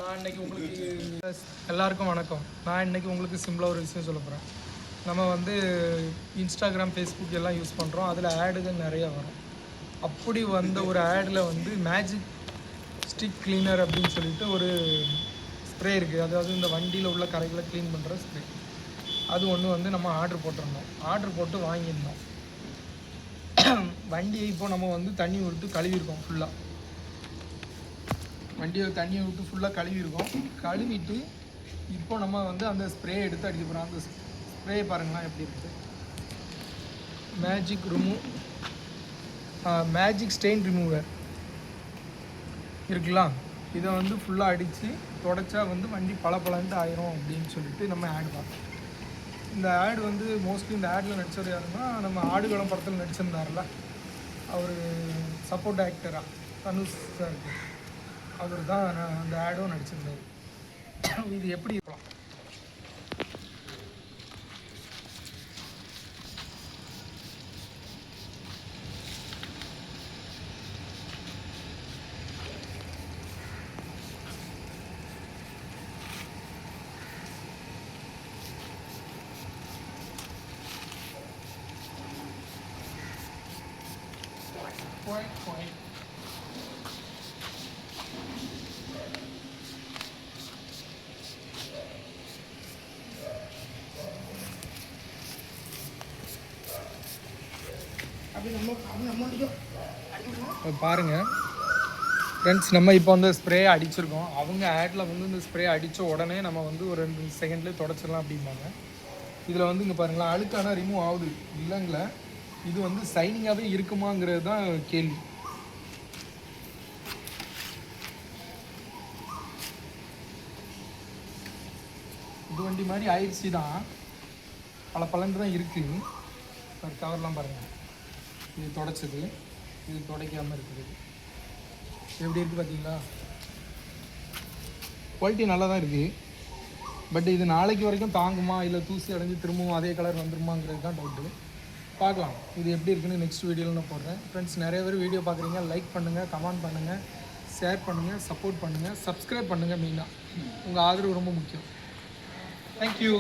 நான் இன்றைக்கி உங்களுக்கு எல்லாருக்கும் வணக்கம். நான் இன்றைக்கி உங்களுக்கு சிம்பிளாக ஒரு விஷயம் சொல்ல போகிறேன். நம்ம வந்து இன்ஸ்டாகிராம், ஃபேஸ்புக் எல்லாம் யூஸ் பண்ணுறோம். அதில் ஆடுகள் நிறையா வரும். அப்படி வந்த ஒரு ஆடில் வந்து மேஜிக் ஸ்டிக் கிளீனர் அப்படின்னு சொல்லிட்டு ஒரு ஸ்ப்ரே இருக்குது. அதாவது இந்த வண்டியில் உள்ள கரைகளை க்ளீன் பண்ணுற ஸ்ப்ரே. அது ஒன்று வந்து நம்ம ஆர்டர் போட்டிருந்தோம். ஆர்டர் போட்டு வாங்கியிருந்தோம். வண்டியை இப்போ நம்ம வந்து தண்ணி விட்டு கழுவிருக்கோம். வண்டியை தண்ணியை விட்டு ஃபுல்லாக கழுவிருக்கோம். கழுவிட்டு இப்போ நம்ம வந்து அந்த ஸ்ப்ரே எடுத்து அடிக்க போகிறோம். அந்த ஸ்ப்ரே பாருங்களா எப்படி இருக்குது. மேஜிக் ஸ்டெயின் ரிமூவர் இருக்குல்ல, இதை வந்து ஃபுல்லாக அடித்து தொடச்சா வந்து வண்டி பளபளன்ட்டு ஆயிரும் அப்படின்னு சொல்லிட்டு நம்ம ஆட் பார்த்தோம். இந்த ஆட் வந்து மோஸ்ட்லி இந்த ஆடில் நடித்தவர் யாருன்னா, நம்ம ஆடுகளம் படத்தில் நடிச்சிருந்தார்ல, அவர் சப்போர்ட் ஆக்டராக தனுஷ் சார், அவர் தான் அந்த ஆடும் நடிச்சிருந்தார். இது எப்படி இருக்கலாம்? பாருங்கள் ஃப்ரெண்ட்ஸ், நம்ம இப்போ வந்து ஸ்ப்ரே அடிச்சிருக்கோம். அவங்க ஆடில் வந்து இந்த ஸ்ப்ரே அடித்த உடனே நம்ம வந்து ஒரு 2 செகண்ட்லேயே தொடச்சிடலாம் அப்படிம்பாங்க. இதில் வந்து இங்கே பாருங்களா, அழுக்கான ரிமூவ் ஆகுது இல்லைங்களா. இது வந்து சைனிங்காகவே இருக்குமாங்கிறது தான் கேள்வி. இது வண்டி மாதிரி ஆயிடுச்சு தான், பல பலன் தான் இருக்குது. கவர்லாம் பாருங்கள், இது தொடச்சது, இது துடைக்காமல் இருக்குது. எப்படி இருக்குது பார்த்தீங்களா? குவாலிட்டி நல்லா தான் இருக்குது. பட் இது நாளைக்கு வரைக்கும் தாங்குமா, இல்லை தூசி அடைஞ்சு திரும்பவும் அதே கலர் வந்துருமாங்கிறது தான் டவுட்டு. பார்க்கலாம் இது எப்படி இருக்குன்னு நெக்ஸ்ட் வீடியோவில் நான் போடுறேன். ஃப்ரெண்ட்ஸ், நிறைய பேர் வீடியோ பார்க்குறீங்க. லைக் பண்ணுங்கள், கமெண்ட் பண்ணுங்கள், ஷேர் பண்ணுங்கள், சப்போர்ட் பண்ணுங்கள், சப்ஸ்கிரைப் பண்ணுங்கள். மெயினாக உங்கள் ஆதரவு ரொம்ப முக்கியம். தேங்க்யூ.